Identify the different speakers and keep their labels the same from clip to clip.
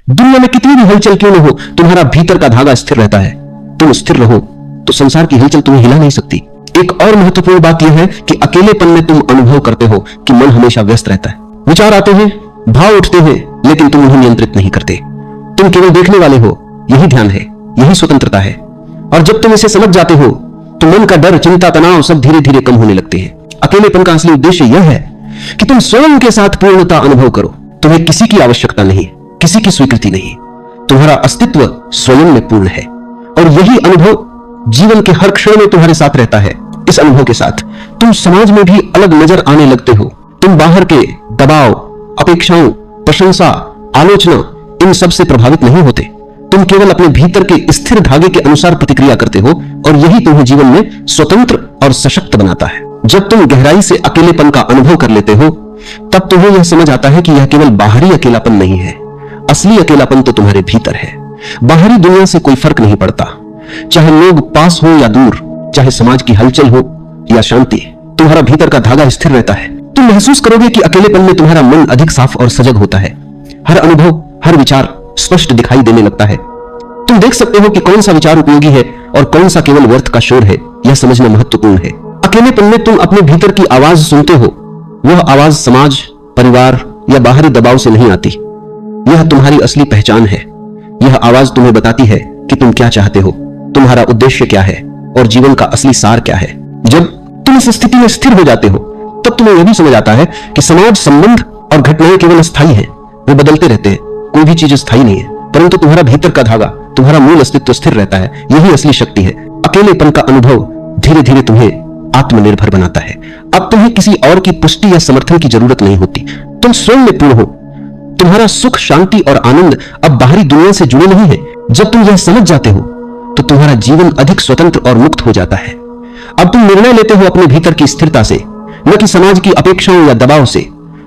Speaker 1: दुनिया में कितनी भी हलचल क्यों न हो, तुम्हारा भीतर का धागा स्थिर रहता है। तुम स्थिर रहो तो संसार की हलचल तुम्हें हिला नहीं सकती। एक और महत्वपूर्ण बात यह है कि अकेलेपन में तुम अनुभव करते हो कि मन हमेशा व्यस्त रहता है। विचार आते हैं, भाव उठते हैं, लेकिन तुम उन्हें नियंत्रित नहीं करते। तुम केवल देखने वाले हो। यही ध्यान है, यही स्वतंत्रता है। और जब तुम इसे समझ जाते हो तो मन का डर, चिंता, तनाव सब धीरे धीरे कम होने लगते हैं। अकेलेपन का असली उद्देश्य यह है कि तुम स्वयं के साथ पूर्णता अनुभव करो। तुम्हें किसी की आवश्यकता नहीं, किसी की स्वीकृति नहीं। तुम्हारा अस्तित्व स्वयं में पूर्ण है और यही अनुभव जीवन के हर क्षण में तुम्हारे साथ रहता है। इस अनुभव के साथ तुम समाज में भी अलग नजर आने लगते हो। तुम बाहर के दबाव, अपेक्षाओं, प्रशंसा, आलोचना, इन सब से प्रभावित नहीं होते। तुम केवल अपने भीतर के स्थिर धागे के अनुसार प्रतिक्रिया करते हो और यही तुम्हें जीवन में स्वतंत्र और सशक्त बनाता है। जब तुम गहराई से अकेलेपन का अनुभव कर लेते हो तब तुम्हें यह समझ आता है कि यह केवल बाहरी अकेलापन नहीं है। असली अकेलापन तो तुम्हारे भीतर है। बाहरी दुनिया से कोई फर्क नहीं पड़ता, चाहे लोग पास हो या दूर, चाहे समाज की हलचल हो या शांति, तुम्हारा भीतर का धागा स्थिर रहता है। तुम महसूस करोगे कि अकेलेपन में तुम्हारा मन अधिक साफ और सजग होता है। हर अनुभव, हर विचार स्पष्ट दिखाई देने लगता है। तुम देख सकते हो कि कौन सा विचार उपयोगी है और कौन सा केवल व्यर्थ का शोर है। यह समझना महत्वपूर्ण है। अकेलेपन में तुम अपने भीतर की आवाज सुनते हो। वह आवाज समाज, परिवार या बाहरी दबाव से नहीं आती। यह तुम्हारी असली पहचान है। यह आवाज तुम्हें बताती है कि तुम क्या चाहते हो, तुम्हारा उद्देश्य क्या है और जीवन का असली सार क्या है। जब तुम इस स्थिति में स्थिर हो जाते हो तब तुम्हें यह भी समझ आता है कि समाज, संबंध और घटनाएं केवल अस्थायी हैं। वे बदलते रहते हैं। कोई भी चीज स्थायी नहीं है, परंतु तुम्हारा भीतर का धागा, तुम्हारा मूल अस्तित्व स्थिर रहता है। यही असली शक्ति है। अकेलेपन का अनुभव धीरे धीरे तुम्हें आत्मनिर्भर बनाता है। अब तुम्हें किसी और की पुष्टि या समर्थन की जरूरत नहीं होती। तुम स्वयं में पूर्ण हो। तुम्हारा सुख, शांति और आनंद अब बाहरी दुनिया से जुड़े नहीं है। जब तुम यह समझ जाते हो तो तुम्हारा जीवन अधिक स्वतंत्र और मुक्त हो जाता है। अब तुम निर्णय लेते हो अपने भीतर की स्थिरता से, न कि समाज की अपेक्षाओं या दबाव से।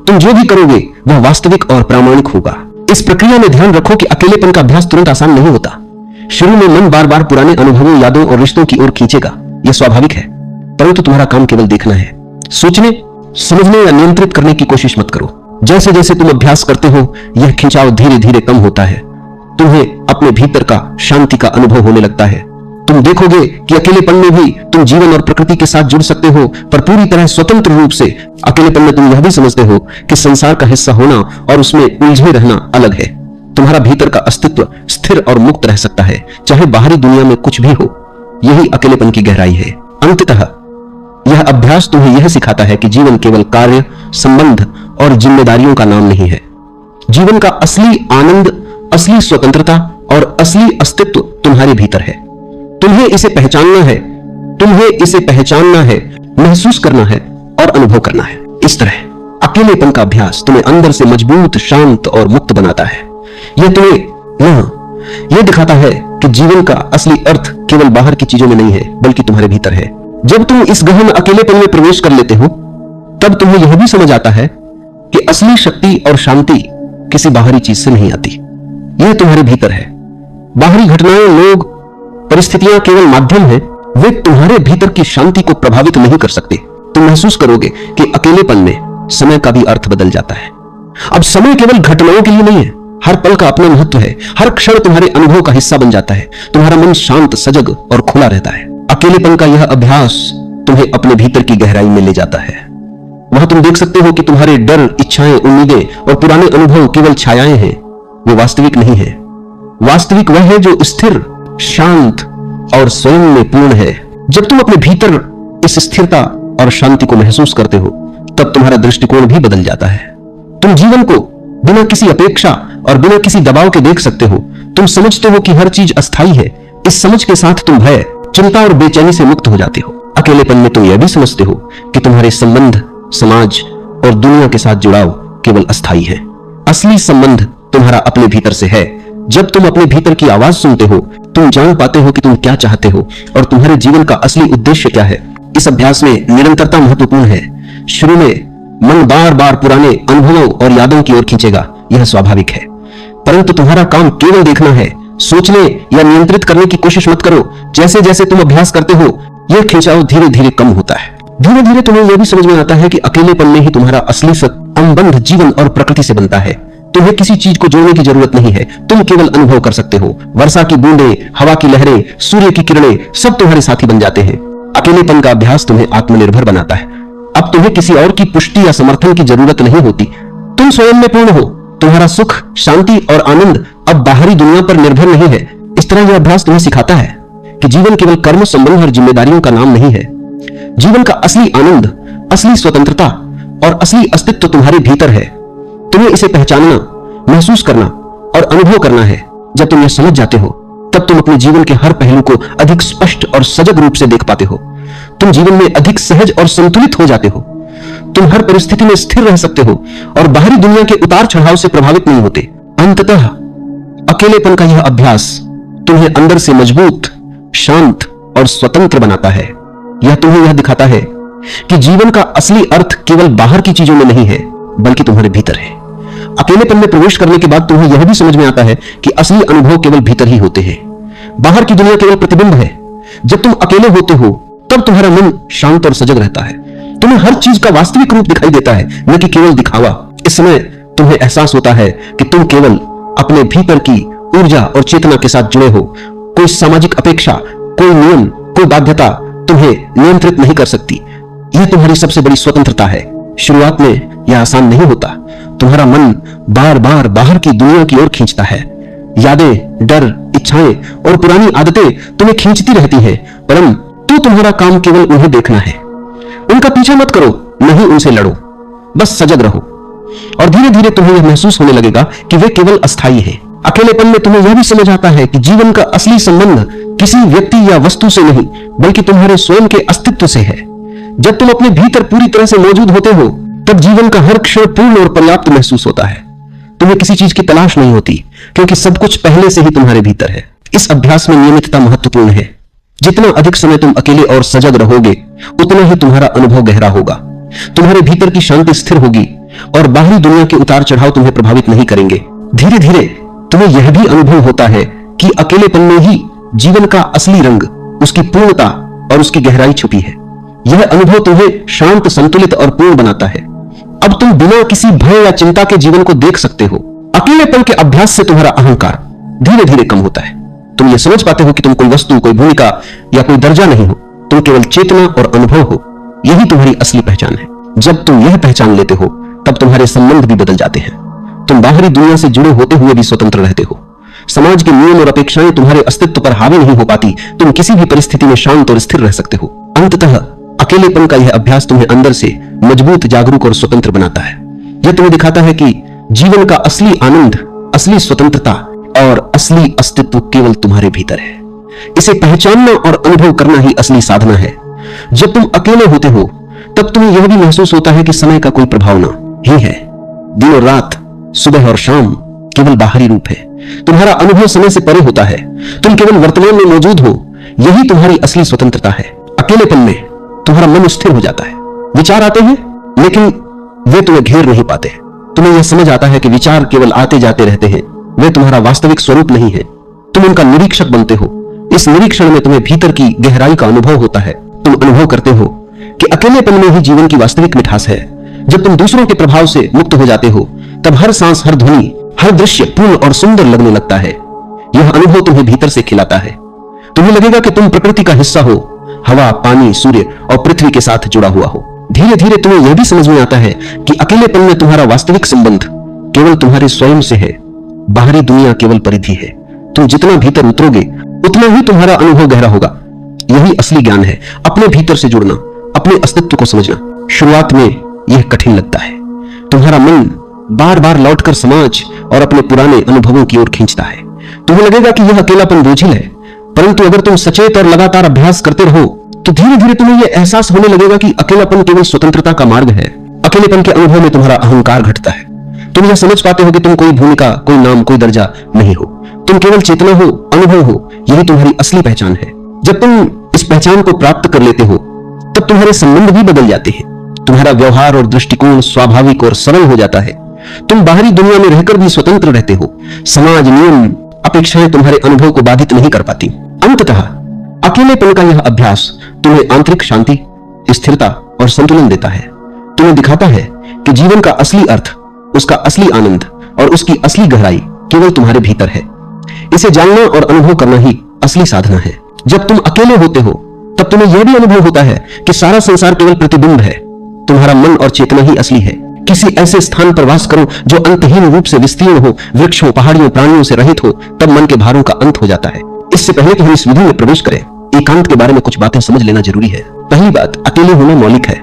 Speaker 1: तुम जो भी करोगे वह वास्तविक और प्रामाणिक होगा। इस प्रक्रिया में ध्यान रखो कि अकेलेपन का अभ्यास तुरंत आसान नहीं होता। शुरू में मन बार बार पुराने अनुभवों, यादों और रिश्तों की ओर खींचेगा। यह स्वाभाविक है, परंतु तुम्हारा काम केवल देखना है। सोचने, समझने या नियंत्रित करने की कोशिश मत करो। जैसे जैसे तुम अभ्यास करते हो यह खिंचाव धीरे धीरे कम होता है। तुम्हें अपने भीतर का शांति का अनुभव होने लगता है। तुम देखोगे कि अकेलेपन में भी तुम जीवन और प्रकृति के साथ जुड़ सकते हो, पर पूरी तरह स्वतंत्र रूप से। अकेलेपन में तुम यह भी समझते हो कि संसार का हिस्सा होना और उसमें उलझे रहना अलग है। तुम्हारा भीतर का अस्तित्व स्थिर और मुक्त रह सकता है, चाहे बाहरी दुनिया में कुछ भी हो। यही अकेलेपन की गहराई है। अंततः यह अभ्यास तुम्हें यह सिखाता है कि जीवन केवल कार्य, संबंध और जिम्मेदारियों का नाम नहीं है। जीवन का असली आनंद, असली स्वतंत्रता और असली अस्तित्व तुम्हारे भीतर है। तुम्हें इसे पहचानना है, तुम्हें इसे पहचानना है, महसूस करना है और अनुभव करना है। इस तरह अकेलेपन का अभ्यास तुम्हें अंदर से मजबूत, शांत और मुक्त बनाता है। यह तुम्हें यह दिखाता है कि जीवन का असली अर्थ केवल बाहर की चीजों में नहीं है, बल्कि तुम्हारे भीतर है। जब तुम इस गहन अकेलेपन में प्रवेश कर लेते हो तब तुम्हें यह भी समझ आता है कि असली शक्ति और शांति किसी बाहरी चीज से नहीं आती। यह तुम्हारे भीतर है। बाहरी घटनाएं, लोग, परिस्थितियां केवल माध्यम हैं। वे तुम्हारे भीतर की शांति को प्रभावित नहीं कर सकते। तुम महसूस करोगे कि अकेलेपन में समय का भी अर्थ बदल जाता है। अब समय केवल घटनाओं के लिए नहीं है। हर पल का अपना महत्व है। हर क्षण तुम्हारे अनुभव का हिस्सा बन जाता है। तुम्हारा मन शांत, सजग और खुला रहता है। अकेलेपन का यह अभ्यास तुम्हें अपने भीतर की गहराई में ले जाता है। वहां तुम देख सकते हो कि तुम्हारे डर, इच्छाएं, उम्मीदें और पुराने अनुभव केवल छायाएं हैं। वे वास्तविक नहीं है। वास्तविक वह है जो स्थिर, शांत और स्वयं में पूर्ण है। जब तुम अपने भीतर इस स्थिरता और शांति को महसूस करते हो तब तुम्हारा दृष्टिकोण भी बदल जाता है। तुम जीवन को बिना किसी अपेक्षा और बिना किसी दबाव के देख सकते हो। तुम समझते हो कि हर चीज अस्थायी है। इस समझ के साथ तुम भय, चिंता और बेचैनी से मुक्त हो जाते हो। अकेलेपन में तुम यह भी समझते हो कि तुम्हारे संबंध, समाज और दुनिया के साथ जुड़ाव केवल अस्थायी है। असली संबंध तुम्हारा अपने भीतर से है। जब तुम अपने भीतर की आवाज सुनते हो तुम जान पाते हो कि तुम क्या चाहते हो और तुम्हारे जीवन का असली उद्देश्य क्या है। इस अभ्यास में निरंतरता महत्वपूर्ण है। शुरू में मन बार बार पुराने अनुभवों और यादों की ओर खींचेगा, यह स्वाभाविक है, परंतु तुम्हारा काम केवल देखना है। सोचने या नियंत्रित करने की कोशिश मत करो। जैसे जैसे तुम अभ्यास करते हो यह खिंचाव धीरे धीरे कम होता है। धीरे धीरे तुम्हें यह भी समझ में आता है कि अकेलेपन में ही तुम्हारा असली संबंध जीवन और प्रकृति से बनता है। तुम्हें किसी चीज को जोड़ने की जरूरत नहीं है, तुम केवल अनुभव कर सकते हो। वर्षा की बूंदें, हवा की लहरें, सूर्य की किरणें सब तुम्हारे साथी बन जाते हैं। अकेलेपन का अभ्यास तुम्हें आत्मनिर्भर बनाता है। अब तुम्हें किसी और की पुष्टि या समर्थन की जरूरत नहीं होती। तुम स्वयं में पूर्ण हो। तुम्हारा सुख, शांति और आनंद अब बाहरी दुनिया पर निर्भर नहीं है। इस तरह यह अभ्यास तुम्हें सिखाता है कि जीवन केवल कर्म, संबंध और जिम्मेदारियों का नाम नहीं है। जीवन का असली आनंद, असली स्वतंत्रता और असली अस्तित्व तुम्हारे भीतर है। तुम्हें इसे पहचानना, महसूस करना और अनुभव करना है। जब तुम यह समझ जाते हो तब तुम अपने जीवन के हर पहलू को अधिक स्पष्ट और सजग रूप से देख पाते हो। तुम जीवन में अधिक सहज और संतुलित हो जाते हो। तुम हर परिस्थिति में स्थिर रह सकते हो और बाहरी दुनिया के उतार चढ़ाव से प्रभावित नहीं होते। अंततः अकेलेपन का यह अभ्यास तुम्हें अंदर से मजबूत, शांत और स्वतंत्र बनाता है। यह तुम्हें यह दिखाता है कि जीवन का असली अर्थ केवल बाहर की चीजों में नहीं है, बल्कि तुम्हारे भीतर है। अकेलेपन में प्रवेश करने के बाद तुम्हें यह भी समझ में आता है कि असली अनुभव केवल भीतर ही होते हैं। बाहर की दुनिया केवल प्रतिबिंब है। जब तुम अकेले होते हो तब तुम्हारा मन शांत और सजग रहता है। तुम्हें हर चीज का वास्तविक रूप दिखाई देता है, न कि केवल दिखावा। इस समय तुम्हें एहसास होता है कि तुम केवल अपने भीतर की ऊर्जा और चेतना के साथ जुड़े हो। कोई सामाजिक अपेक्षा, कोई नियम, कोई बाध्यता तुम्हें नियंत्रित नहीं कर सकती। यह तुम्हारी सबसे बड़ी स्वतंत्रता है। शुरुआत में यह आसान नहीं होता। तुम्हारा मन बार बार बाहर की दुनिया की ओर खींचता है। यादें, डर, इच्छाएं और पुरानी आदतें तुम्हें खींचती रहती हैं, परंतु तुम्हारा काम केवल उन्हें देखना है। उनका पीछा मत करो, नहीं उनसे लड़ो, बस सजग रहो। और धीरे धीरे तुम्हें यह महसूस होने लगेगा कि वे केवल अस्थायी हैं। अकेलेपन में तुम्हें यह भी समझ आता है कि जीवन का असली संबंध किसी व्यक्ति या वस्तु से नहीं, बल्कि तुम्हारे स्वयं के अस्तित्व से है। जब तुम अपने भीतर पूरी तरह से मौजूद होते हो तब जीवन का हर क्षण पूर्ण और पर्याप्त महसूस होता है। तुम्हें किसी चीज की तलाश नहीं होती, क्योंकि सब कुछ पहले से ही तुम्हारे भीतर है। इस अभ्यास में नियमितता महत्वपूर्ण है। जितना अधिक समय तुम अकेले और सजग रहोगे, उतना ही तुम्हारा अनुभव गहरा होगा। तुम्हारे भीतर की शांति स्थिर होगी और बाहरी दुनिया के उतार चढ़ाव तुम्हें प्रभावित नहीं करेंगे। धीरे धीरे तुम्हें यह भी अनुभव होता है कि अकेलेपन में ही जीवन का असली रंग, उसकी पूर्णता और उसकी गहराई छुपी है। यह अनुभव तुम्हें शांत, संतुलित और पूर्ण बनाता है। अब तुम बिना किसी भय या चिंता के जीवन को देख सकते हो। अकेलेपन के अभ्यास से तुम्हारा अहंकार धीरे धीरे कम होता है। तुम ये समझ पाते हो कि तुम कोई वस्तु, कोई भूमिका या कोई दर्जा नहीं हो। तुम केवल चेतना और अनुभव हो। यही तुम्हारी असली पहचान है। जब तुम यह पहचान लेते हो तब तुम्हारे संबंध भी बदल जाते हैं। तुम बाहरी दुनिया से जुड़े होते हुए भी स्वतंत्र रहते हो। समाज के नियम और अपेक्षाएं तुम्हारे अस्तित्व पर हावी नहीं हो पाती। तुम किसी भी परिस्थिति में शांत और स्थिर रह सकते हो। अंततः अकेलेपन का यह अभ्यास तुम्हें अंदर से मजबूत, जागरूक और स्वतंत्र बनाता है। यह तुम्हें दिखाता है कि जीवन का असली आनंद, असली स्वतंत्रता और असली अस्तित्व केवल तुम्हारे भीतर है। इसे पहचानना और अनुभव करना ही असली साधना है। जब तुम अकेले होते हो तब तुम्हें यह भी महसूस होता है कि समय का कोई प्रभाव ना ही है। दिन और रात, सुबह और शाम केवल बाहरी रूप है। तुम्हारा अनुभव समय से परे होता है। तुम केवल वर्तमान में मौजूद हो। यही तुम्हारी असली स्वतंत्रता है। अकेलेपन में तुम्हारा मन स्थिर हो जाता है। विचार आते हैं, लेकिन वे तुम्हें घेर नहीं पाते। तुम्हें यह समझ आता है कि विचार केवल आते जाते रहते हैं। वे तुम्हारा वास्तविक स्वरूप नहीं है। तुम उनका निरीक्षक बनते हो। इस निरीक्षण में तुम्हें भीतर की गहराई का अनुभव होता है। तुम अनुभव करते हो कि अकेलेपन में ही जीवन की वास्तविक मिठास है। जब तुम दूसरों के प्रभाव से मुक्त हो जाते हो तब हर सांस, हर ध्वनि, हर दृश्य पूर्ण और सुंदर लगने लगता है। यह अनुभव तुम्हें भीतर से खिलाता है। तुम्हें लगेगा कि तुम प्रकृति का हिस्सा हो, हवा, पानी, सूर्य और पृथ्वी के साथ जुड़ा हुआ हो। धीरे धीरे तुम्हें यह भी समझ में आता है कि अकेलेपन में तुम्हारा वास्तविक संबंध केवल तुम्हारे स्वयं से है। बाहरी दुनिया केवल परिधि है। तुम जितना भीतर उतरोगे उतना ही तुम्हारा अनुभव गहरा होगा। यही असली ज्ञान है, अपने भीतर से जुड़ना, अपने अस्तित्व को समझना। शुरुआत में यह कठिन लगता है। तुम्हारा मन बार बार लौटकर समाज और अपने पुराने अनुभवों की ओर खींचता है। तुम्हें लगेगा कि यह अकेलापन बोझिल है, परंतु अगर तुम सचेत और लगातार अभ्यास करते रहो तो धीरे धीरे तुम्हें यह एहसास होने लगेगा कि अकेलापन केवल स्वतंत्रता का मार्ग है। अकेलेपन के अनुभव में तुम्हारा अहंकार घटता है। तुम यह समझ पाते हो कि तुम कोई भूमिका, कोई नाम, कोई दर्जा नहीं हो। तुम केवल चेतना हो, अनुभव हो। यही तुम्हारी असली पहचान है। जब तुम इस पहचान को प्राप्त कर लेते हो तब तुम्हारे संबंध भी बदल जाते हैं। तुम्हारा व्यवहार और दृष्टिकोण स्वाभाविक और सरल हो जाता है। तुम बाहरी दुनिया में रहकर भी स्वतंत्र रहते हो। समाज, नियम, अपेक्षाएं तुम्हारे अनुभव को बाधित नहीं कर पाती। अंततः अकेलेपन का यह अभ्यास तुम्हें आंतरिक शांति, स्थिरता और संतुलन देता है। तुम्हें दिखाता है कि जीवन का असली अर्थ, उसका असली आनंद और उसकी असली गहराई केवल तुम्हारे भीतर है। इसे जानना और अनुभव करना ही असली साधना है। जब तुम अकेले होते हो तब तुम्हें यह भी अनुभव होता है कि सारा संसार केवल प्रतिबिंब है। तुम्हारा मन और चेतना ही असली है। किसी ऐसे स्थान पर वास करो जो अंतहीन रूप से विस्तीर्ण हो, वृक्षों, पहाड़ियों, प्राणियों से रहित हो, तब मन के भारों का अंत हो जाता है। इससे पहले कि हम इस विधि में प्रवेश करें, एकांत के बारे में कुछ बातें समझ लेना जरूरी है। पहली बात, अकेले होना मौलिक है,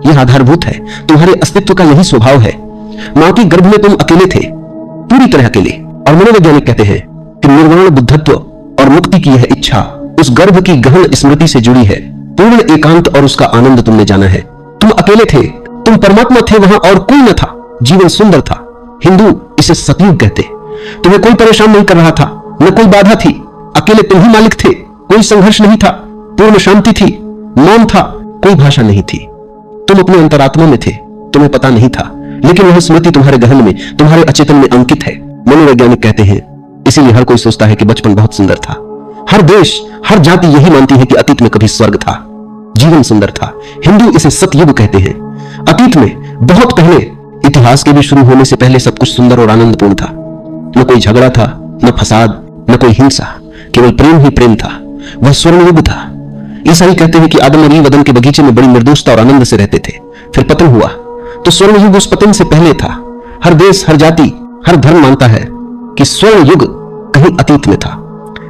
Speaker 1: यह आधारभूत है। तुम्हारे अस्तित्व का यही स्वभाव है। मां के गर्भ में तुम अकेले थे, पूरी तरह अकेले। और मनोवैज्ञानिक कहते हैं कि निर्वाण बुद्धत्व और मुक्ति की यह इच्छा उस गर्भ की गहन स्मृति से जुड़ी है। पूर्ण एकांत और उसका आनंद तुमने जाना है। तुम अकेले थे, तुम परमात्मा थे, वहां और कोई न था। जीवन सुंदर था। हिंदू इसे सतयुग कहते। तुम्हें कोई परेशान नहीं कर रहा था, न कोई बाधा थी। अकेले तुम ही मालिक थे। कोई संघर्ष नहीं था, पूर्ण शांति थी, मौन था, कोई भाषा नहीं थी। तुम अपने अंतरात्मा में थे, तुम्हें पता नहीं था, लेकिन वह स्मृति तुम्हारे गहन में, तुम्हारे अचेतन में अंकित है। मनोवैज्ञानिक कहते हैं इसीलिए हर कोई सोचता है कि बचपन बहुत सुंदर था। हर देश, हर जाति यही मानती है कि अतीत में कभी स्वर्ग था, जीवन सुंदर था। हिंदू इसे सतयुग कहते हैं। अतीत में, बहुत पहले, इतिहास के भी शुरू होने से पहले सब कुछ सुंदर और आनंदपूर्ण था। न कोई झगड़ा था, न फसाद, न कोई हिंसा, केवल प्रेम ही प्रेम था। वह स्वर्ण युग था। ईसाई कहते हैं कि आदम और ईव अदन के बगीचे में बड़ी निर्दोषता और आनंद से रहते थे। फिर पतन हुआ, तो स्वर्ण युग उस पतन से पहले था। हर देश, हर जाति, हर धर्म मानता है कि स्वर्ण युग कहीं अतीत में था।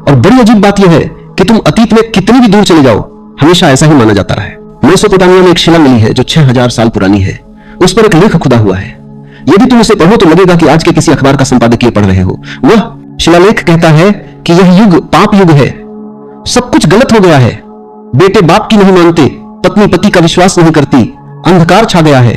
Speaker 1: और बड़ी अजीब बात यह है कि तुम अतीत में कितनी भी दूर चले जाओ, हमेशा ऐसा ही माना जाता रहा है। मेसोपोटामिया में एक शिला मिली है जो 6000 साल पुरानी है। उस पर एक लेख खुदा हुआ है। यदि तुम इसे पढ़ो तो लगेगा कि आज के किसी अखबार का संपादकीय पढ़ रहे हो। वह शिलालेख कहता है कि यह युग पाप युग है। सब कुछ गलत हो गया है। बेटे बाप की नहीं मानते, पत्नी पति का विश्वास नहीं करती, अंधकार छा गया है।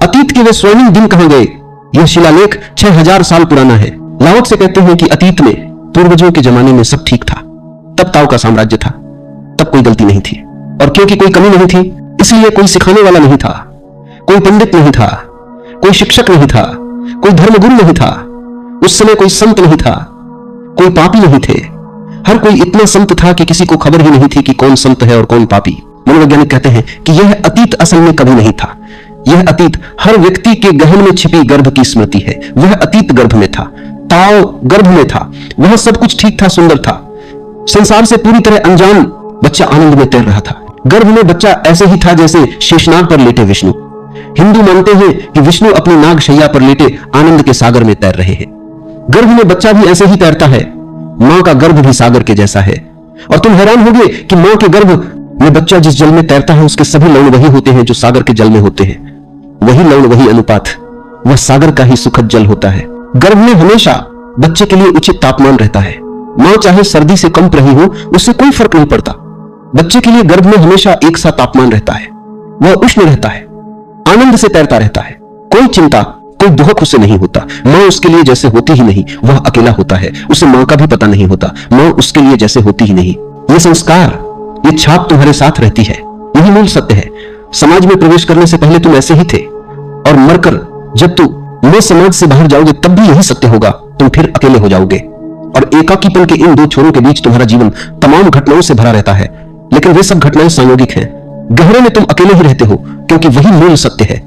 Speaker 1: अतीत के वे स्वर्णिम दिन कहां गए? यह शिलालेख 6000 साल पुराना है। लाओ से कहते हैं कि अतीत में, पूर्वजों के जमाने में सब ठीक था। तब ताओ का साम्राज्य था, तब कोई गलती नहीं थी। और क्योंकि कोई कमी नहीं थी, इसलिए कोई सिखाने वाला नहीं था, कोई पंडित नहीं था, कोई शिक्षक नहीं था, कोई धर्मगुरु नहीं था। उस समय कोई संत नहीं था, कोई पापी नहीं थे। हर कोई इतना संत था कि किसी को खबर ही नहीं थी कि कौन संत है और कौन पापी। मनोवैज्ञानिक कहते हैं कि यह अतीत असल में कभी नहीं था। यह अतीत हर व्यक्ति के गहन में छिपी गर्भ की स्मृति है। वह अतीत गर्भ में था, ताओ गर्भ में था। वह सब कुछ ठीक था, सुंदर था। संसार से पूरी तरह अनजान बच्चा आनंद में तैर रहा था। गर्भ में बच्चा ऐसे ही था जैसे शेषनाग पर लेटे विष्णु। हिंदू मानते हैं कि विष्णु अपनी नाग शैया पर लेटे आनंद के सागर में तैर रहे हैं। गर्भ में बच्चा भी ऐसे ही तैरता है। मां का गर्भ भी सागर के जैसा है। और तुम हैरान होगे कि मां के गर्भ में बच्चा जिस जल में तैरता है उसके सभी लवण वही होते हैं जो सागर के जल में होते हैं। वही लवण, वही अनुपात, वह सागर का ही सुखद जल होता है। गर्भ में हमेशा बच्चे के लिए उचित तापमान रहता है। मां चाहे सर्दी से कंप रही हो, उससे कोई फर्क नहीं पड़ता। बच्चे के लिए गर्भ में हमेशा एक सा तापमान रहता है। वह उष्ण रहता है, आनंद से तैरता रहता है। कोई चिंता, कोई दुख उसे नहीं होता। मां उसके लिए जैसे होती ही नहीं। वह अकेला होता है, उसे मां का भी पता नहीं होता। मां उसके लिए जैसे होती ही नहीं। यह संस्कार, यह छाप तुम्हारे साथ रहती है। यही मूल सत्य है। समाज में प्रवेश करने से पहले तुम ऐसे ही थे, और मरकर जब तुम समाज से बाहर जाओगे तब भी यही सत्य होगा। तुम फिर अकेले हो जाओगे। और एकाकीपन के इन दो छोरों के बीच तुम्हारा जीवन तमाम घटनाओं से भरा रहता है, लेकिन वे सब घटनाएं संयोगिक हैं। गहरे में तुम अकेले ही रहते हो, क्योंकि वही मूल सत्य है।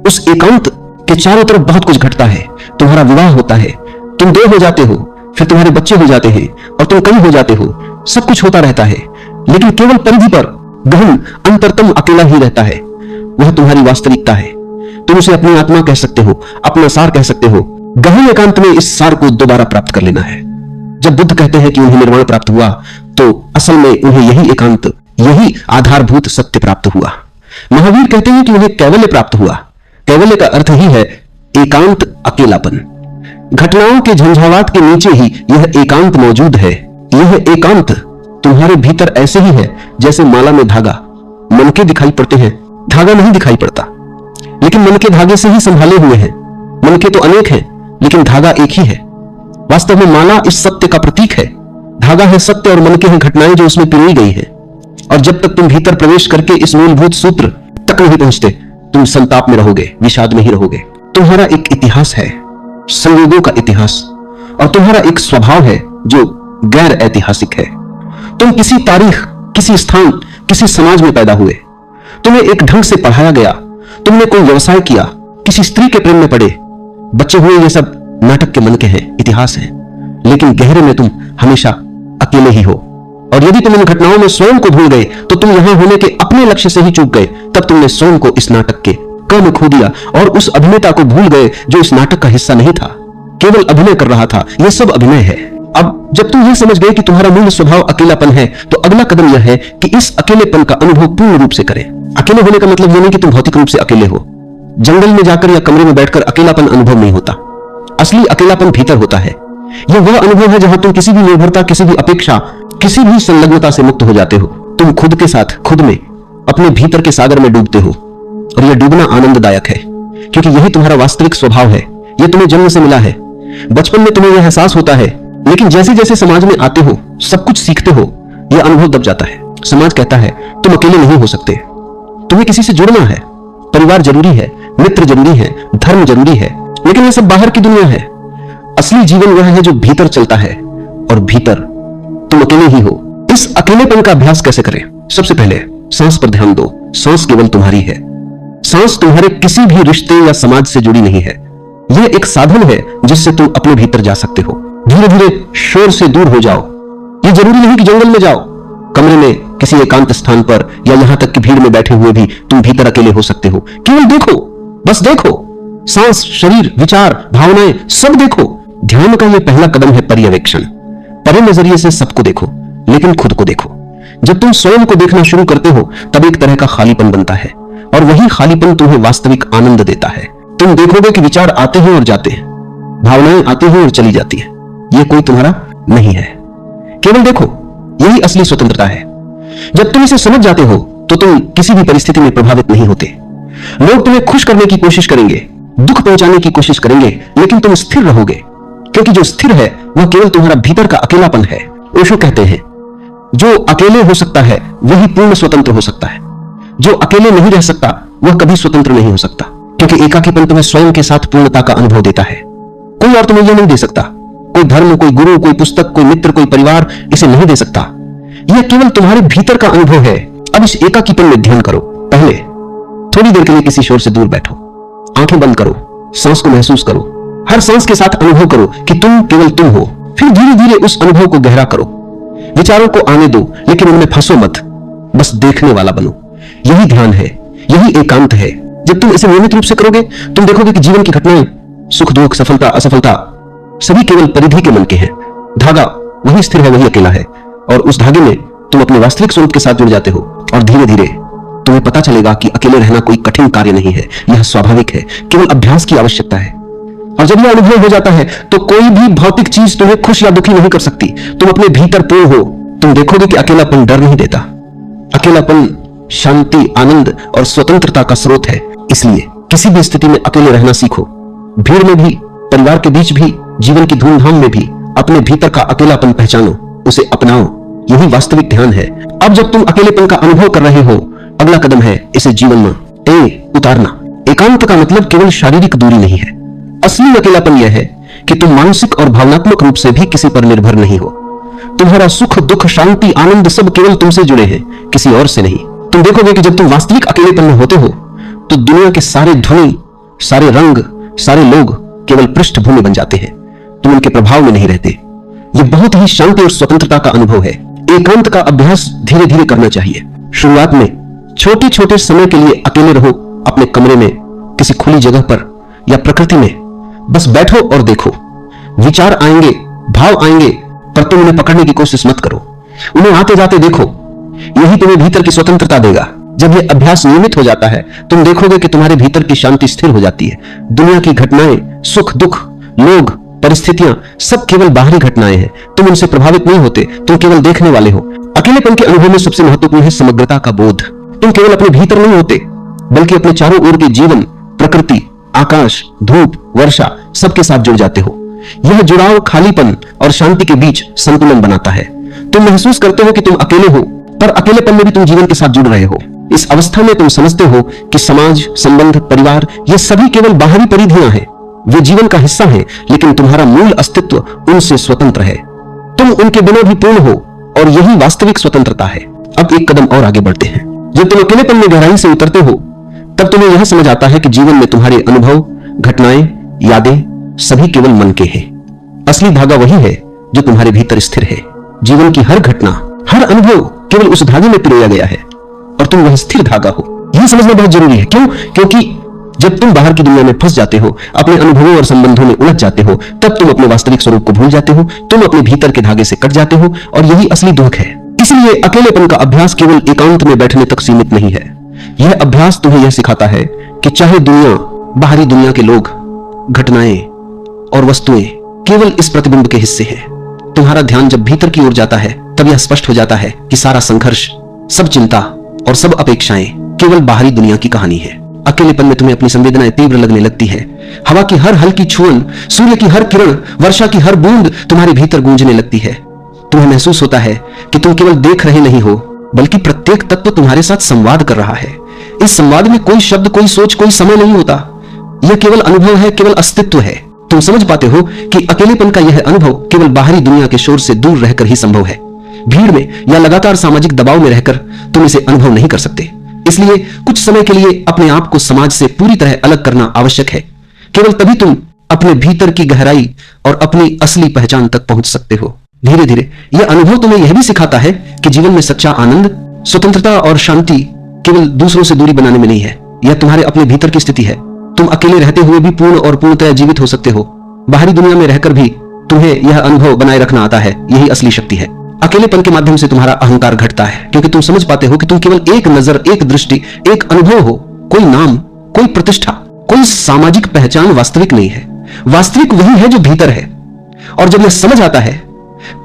Speaker 1: उस एकांत के चारों तरफ बहुत कुछ घटता है। तुम्हारा विवाह होता है, तुम दो हो जाते हो, फिर तुम्हारे बच्चे हो जाते हैं, और तुम कई हो जाते हो। सब कुछ होता रहता है, लेकिन केवल परिधि पर गहन अंतरतम अकेला ही रहता है। वह तुम्हारी वास्तविकता है। तुम उसे अपनी आत्मा कह सकते हो, अपना सार कह सकते हो। गहन एकांत में इस सार को दोबारा प्राप्त कर लेना है। जब बुद्ध कहते हैं कि उन्हें निर्वाण प्राप्त हुआ, तो असल में उन्हें यही एकांत, यही आधारभूत सत्य प्राप्त हुआ। महावीर कहते हैं कि उन्हें कैवल्य प्राप्त हुआ। कैवल्य का अर्थ ही है एकांत, अकेलापन। घटनाओं के झंझावात के नीचे ही यह एकांत मौजूद है। यह एकांत तुम्हारे भीतर ऐसे ही है जैसे माला में धागा। मनके दिखाई पड़ते हैं, धागा नहीं दिखाई पड़ता, लेकिन मनके धागे से ही संभाले हुए हैं। मनके तो अनेक हैं, लेकिन धागा एक ही है। वास्तव में माला इस सत्य का प्रतीक है। धागा है सत्य और मनके हैं घटनाएं जो उसमें पिरोई गई है। और जब तक तुम भीतर प्रवेश करके इस मूलभूत सूत्र तक नहीं पहुंचते, तुम संताप में रहोगे, विषाद में ही रहोगे। तुम्हारा एक इतिहास है, संयोगों का इतिहास, और तुम्हारा एक स्वभाव है जो गैर ऐतिहासिक है। तुम किसी तारीख, किसी स्थान, किसी समाज में पैदा हुए। तुम्हें एक ढंग से पढ़ाया गया, तुमने कोई व्यवसाय किया, किसी स्त्री के प्रेम में पड़े, बच्चे हुए, ये सब नाटक के मन के हैं, इतिहास है, लेकिन गहरे में तुम हमेशा अकेले ही हो। और यदि तुम इन घटनाओं में स्वयं को भूल गए तो तुम यहां होने के अपने लक्ष्य से ही चूक गए। तब तुमने स्वयं को इस नाटक के क में खो दिया और उस अभिनेता को भूल गए जो इस नाटक का हिस्सा नहीं था, केवल अभिनय कर रहा था। यह सब अभिनय है। अब जब तुम यह समझ गए कि तुम्हारा मूल स्वभाव अकेलापन है, तो अगला कदम यह है कि इस अकेलेपन का अनुभव पूर्ण रूप से करें। अकेले होने का मतलब यह नहीं कि तुम भौतिक रूप से अकेले हो। जंगल में जाकर या कमरे में बैठकर अकेलापन अनुभव नहीं होता। असली अकेलापन भीतर होता है। यह वह अनुभव है जहां तुम किसी भी निर्भरता, किसी भी अपेक्षा, किसी भी संलग्नता से मुक्त हो जाते हो। तुम खुद के साथ, खुद में, अपने भीतर के सागर में डूबते हो। और यह डूबना आनंददायक है, क्योंकि यही तुम्हारा वास्तविक स्वभाव है। यह तुम्हें जन्म से मिला है। बचपन में तुम्हें यह एहसास होता है, लेकिन जैसे जैसे समाज में आते हो, सब कुछ सीखते हो, यह अनुभव दब जाता है। समाज कहता है तुम अकेले नहीं हो सकते, तुम्हें किसी से जुड़ना है, परिवार जरूरी है, मित्र जरूरी है, धर्म जरूरी है। लेकिन यह सब बाहर की दुनिया है। असली जीवन वह है जो भीतर चलता है, और भीतर तुम अकेले ही हो। इस अकेलेपन का अभ्यास कैसे करें? सबसे पहले सांस पर ध्यान दो। सांस केवल तुम्हारी है। सांस तुम्हारे किसी भी रिश्ते या समाज से जुड़ी नहीं है। यह एक साधन है जिससे तुम अपने भीतर जा सकते हो। धीरे धीरे शोर से दूर हो जाओ। यह जरूरी नहीं कि जंगल में जाओ। कमरे में, किसी एकांत स्थान पर, या यहां तक कि भीड़ में बैठे हुए भी तुम भीतर अकेले हो सकते हो। केवल देखो, बस देखो। सांस, शरीर, विचार, भावनाएं सब देखो। ध्यान का यह पहला कदम है पर्यवेक्षण। परे नजरिए से सबको देखो, लेकिन खुद को देखो। जब तुम स्वयं को देखना शुरू करते हो, तब एक तरह का खालीपन बनता है, और वही खालीपन तुम्हें वास्तविक आनंद देता है। तुम देखोगे कि विचार आते हैं और जाते हैं, भावनाएं आती हैं और चली जाती हैं। यह कोई तुम्हारा नहीं है। केवल देखो, यही असली स्वतंत्रता है। जब तुम इसे समझ जाते हो तो तुम किसी भी परिस्थिति में प्रभावित नहीं होते। लोग तुम्हें खुश करने की कोशिश करेंगे, दुख पहुंचाने की कोशिश करेंगे, लेकिन तुम स्थिर रहोगे, क्योंकि जो स्थिर है वह केवल तुम्हारा भीतर का अकेलापन है। ओशो कहते हैं, जो अकेले हो सकता है वही पूर्ण स्वतंत्र हो सकता है। जो अकेले नहीं रह सकता वह कभी स्वतंत्र नहीं हो सकता, क्योंकि एकाकीपन तुम्हें स्वयं के साथ पूर्णता का अनुभव देता है। कोई और तुम्हें यह नहीं दे सकता। कोई धर्म, कोई गुरु, कोई पुस्तक, कोई मित्र, कोई परिवार इसे नहीं दे सकता। यह केवल तुम्हारे भीतर का अनुभव है। अब इस एकाकीपन में ध्यान करो। पहले थोड़ी देर के लिए किसी शोर से दूर बैठो, आंखें बंद करो, सांस को महसूस करो। हर सांस के साथ अनुभव करो कि तुम केवल तुम हो। फिर धीरे धीरे उस अनुभव को गहरा करो। विचारों को आने दो, लेकिन उनमें फंसो मत, बस देखने वाला बनो। यही ध्यान है, यही एकांत है। जब तुम इसे नियमित रूप से करोगे, तुम देखोगे कि जीवन की घटनाएं, सुख दुख, सफलता असफलता, सभी केवल परिधि के मन के हैं। धागा वही स्थिर है, वही अकेला है, और उस धागे में तुम अपने वास्तविक स्वरूप के साथ जुड़ जाते हो। और धीरे धीरे तुम्हें पता चलेगा कि अकेले रहना कोई कठिन कार्य नहीं है, यह स्वाभाविक है, केवल अभ्यास की आवश्यकता है। और जब यह अनुभव हो जाता है तो कोई भी भौतिक चीज तुम्हें खुश या दुखी नहीं कर सकती। तुम अपने भीतर पूर्ण हो। तुम देखोगे कि अकेलापन डर नहीं देता। अकेलापन शांति, आनंद और स्वतंत्रता का स्रोत है। इसलिए किसी भी स्थिति में अकेले रहना सीखो। भीड़ में भी, परिवार के बीच भी, जीवन की धूमधाम में भी अपने भीतर का अकेलापन पहचानो, उसे अपनाओ। यही वास्तविक ध्यान है। अब जब तुम अकेलेपन का अनुभव कर रहे हो, अगला कदम है इसे जीवन में उतारना। एकांत का मतलब केवल शारीरिक दूरी नहीं है। असली अकेलापन यह है कि तुम मानसिक और भावनात्मक रूप से भी किसी पर निर्भर नहीं हो। तुम्हारा सुख, दुख, शांति, आनंद सब केवल तुमसे जुड़े हैं, किसी और से नहीं। तुम देखोगे कि जब तुम वास्तविक अकेलेपन में होते हो तो दुनिया के सारे ध्वनि, सारे रंग, सारे लोग केवल पृष्ठभूमि बन जाते हैं। तुम उनके प्रभाव में नहीं रहते। यह बहुत ही शांति और स्वतंत्रता का अनुभव है। एकांत का अभ्यास धीरे धीरे करना चाहिए। शुरुआत में छोटे छोटे समय के लिए अकेले रहो, अपने कमरे में, किसी खुली जगह पर या प्रकृति में। बस बैठो और देखो। विचार आएंगे, भाव आएंगे, पर तुम उन्हें पकड़ने की कोशिश मत करो। उन्हें आते जाते देखो। यही तुम्हें भीतर की स्वतंत्रता देगा। जब यह अभ्यास नियमित हो जाता है, तुम देखोगे कि तुम्हारे भीतर की शांति स्थिर हो जाती है। दुनिया की घटनाएं, सुख दुख, लोग, परिस्थितियां सब केवल बाहरी घटनाएं हैं। तुम उनसे प्रभावित नहीं होते, तुम केवल देखने वाले हो। अकेलेपन के अनुभव में सबसे महत्वपूर्ण है समग्रता का बोध। तुम केवल अपने भीतर नहीं होते, बल्कि अपने चारों ओर के जीवन, प्रकृति, आकाश, धूप, वर्षा सबके साथ जुड़ जाते हो। यह जुड़ाव खालीपन और शांति के बीच संतुलन बनाता है। तुम महसूस करते हो कि तुम अकेले हो, पर अकेलेपन में भी तुम जीवन के साथ जुड़ रहे हो। इस अवस्था में तुम समझते हो कि समाज, संबंध, परिवार ये सभी केवल बाहरी परिधियां हैं। वे जीवन का हिस्सा हैं, लेकिन तुम्हारा मूल अस्तित्व उनसे स्वतंत्र है। तुम उनके बिना भी पूर्ण हो, और यही वास्तविक स्वतंत्रता है। अब एक कदम और आगे बढ़ते हैं। जब तुम अकेलेपन में गहराई से उतरते हो, तब तुम्हें यह समझ आता है कि जीवन में तुम्हारे अनुभव, घटनाएं, यादें, सभी केवल मन के हैं। असली धागा वही है जो तुम्हारे भीतर स्थिर है। जीवन की हर घटना, हर अनुभव केवल उस धागे में पिरोया गया है और तुम वह स्थिर धागा हो। यह समझना बहुत जरूरी है। क्यों? क्योंकि जब तुम बाहर की दुनिया में फंस जाते हो, अपने अनुभवों और संबंधों में उलझ जाते हो, तब तुम अपने वास्तविक स्वरूप को भूल जाते हो। तुम अपने भीतर के धागे से कट जाते हो और यही असली दुख है। इसलिए अकेलेपन का अभ्यास केवल एकांत में बैठने तक सीमित नहीं है। यह अभ्यास तुम्हें यह सिखाता है कि चाहे दुनिया, बाहरी दुनिया के लोग, घटनाएं और वस्तुएं केवल इस प्रतिबिंब के हिस्से हैं। तुम्हारा ध्यान जब भीतर की ओर जाता है तब यह स्पष्ट हो जाता है कि सारा संघर्ष, सब चिंता और सब अपेक्षाएं केवल बाहरी दुनिया की कहानी है। अकेलेपन में तुम्हें अपनी संवेदनाएं तीव्र लगने लगती है। हवा की हर हल्की छुअन, सूर्य की हर किरण, वर्षा की हर बूंद तुम्हारे भीतर गूंजने लगती है। तुम्हें महसूस होता है कि तुम केवल देख रहे नहीं हो, बल्कि प्रत्येक तत्व तुम्हारे साथ संवाद कर रहा है। इस संवाद में कोई शब्द, कोई सोच, कोई समय नहीं होता। यह केवल अनुभव है, केवल अस्तित्व है। तुम समझ पाते हो कि अकेलेपन का यह अनुभव केवल बाहरी दुनिया के शोर से दूर रहकर ही संभव है। भीड़ में या लगातार सामाजिक दबाव में रहकर तुम इसे अनुभव नहीं कर सकते। इसलिए कुछ समय के लिए अपने आप को समाज से पूरी तरह अलग करना आवश्यक है। केवल तभी तुम अपने भीतर की गहराई और अपनी असली पहचान तक पहुंच सकते हो। धीरे धीरे यह अनुभव तुम्हें यह भी सिखाता है कि जीवन में सच्चा आनंद, स्वतंत्रता और शांति केवल दूसरों से दूरी बनाने में नहीं है। यह तुम्हारे अपने भीतर की स्थिति है। तुम अकेले रहते हुए भी पूर्ण और पूर्णतः जीवित हो सकते हो। बाहरी दुनिया में रहकर भी तुम्हें यह अनुभव बनाए रखना आता है। यही असली शक्ति है। अकेलेपन के माध्यम से तुम्हारा अहंकार घटता है, क्योंकि तुम समझ पाते हो कि तुम केवल एक नजर, एक दृष्टि, एक अनुभव हो। कोई नाम, कोई प्रतिष्ठा, कोई सामाजिक पहचान वास्तविक नहीं है। वास्तविक वही है जो भीतर है। और जब यह समझ आता है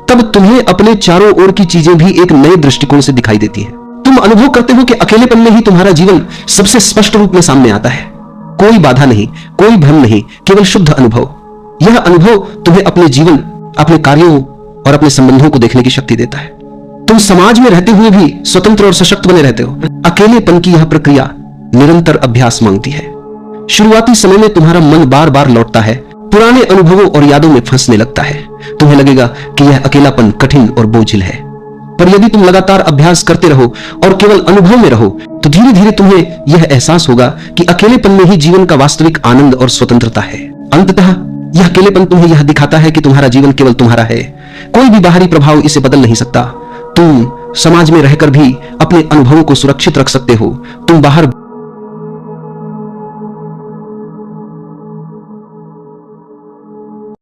Speaker 1: तब तुम्हें अपने चारों ओर की चीजें भी एक नए दृष्टिकोण से दिखाई देती है। तुम अनुभव करते हो कि अकेलेपन में ही तुम्हारा जीवन सबसे स्पष्ट रूप में सामने आता है। कोई बाधा नहीं, कोई भ्रम नहीं, केवल शुद्ध अनुभव। यह अनुभव तुम्हें अपने जीवन, अपने कार्यों और अपने संबंधों को देखने की शक्ति देता है। तुम समाज में रहते हुए भी स्वतंत्र और सशक्त बने रहते हो। अकेलेपन की यह प्रक्रिया निरंतर अभ्यास मांगती है। शुरुआती समय में तुम्हारा मन बार बार लौटता है, पुराने अनुभवों और यादों में फंसने लगता है। तुम्हें लगेगा कि यह अकेलापन कठिन और बोझिल है। पर यदि तुम लगातार अभ्यास करते रहो और केवल अनुभव में रहो, तो धीरे धीरे तुम्हें यह एहसास होगा कि अकेलेपन में ही जीवन का वास्तविक आनंद और स्वतंत्रता है। अंततः यह अकेलेपन तुम्हें यह दिखाता है कि तुम्हारा जीवन केवल तुम्हारा है। कोई भी बाहरी प्रभाव इसे बदल नहीं सकता। तुम समाज में रहकर भी अपने अनुभवों को सुरक्षित रख सकते हो। तुम बाहर